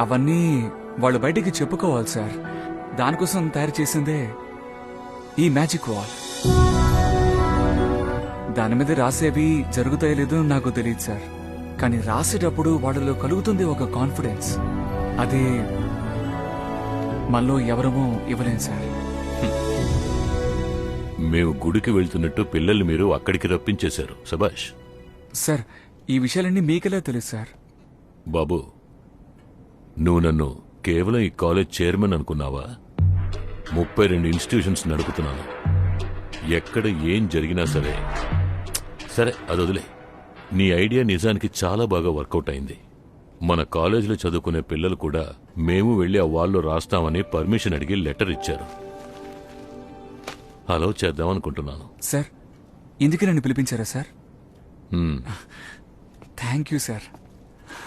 అవన్నీ వాళ్ళు బయటికి చెప్పుకోవాలి సార్. దానికోసం తయారు చేసిందే ఈ మ్యాజిక్ వాల్. దాని మీద రాసేవి జరుగుతాయో లేదో నాకు తెలియదు సార్, కానీ రాసేటప్పుడు వాళ్ళలో కలుగుతుంది ఒక కాన్ఫిడెన్స్. అది మనలో ఎవరమో ఇవ్వలేం సార్. మేము గుడికి వెళ్తున్నట్టు పిల్లల్ని మీరు అక్కడికి రప్పించేశారు. సబాష్ సార్. ఈ విషయాలన్నీ మీకెలా తెలుసు సార్? బాబు, నువ్వు నన్ను కేవలం ఈ కాలేజ్ చైర్మన్ అనుకున్నావా? 32 ఇన్స్టిట్యూషన్స్ నడుపుతున్నాను. ఎక్కడ ఏం జరిగినా సరే సరే అది వదిలే. నీ ఐడియా నిజానికి చాలా బాగా వర్కౌట్ అయింది. మన కాలేజీలో చదువుకునే పిల్లలు కూడా మేము వెళ్లి ఆ వాల్లో రాస్తామని పర్మిషన్ అడిగి లెటర్ ఇచ్చారు. అలౌ చేద్దామనుకుంటున్నాను. సార్, ఇందుకే నన్ను పిలిపించారా సార్? Thank you sir.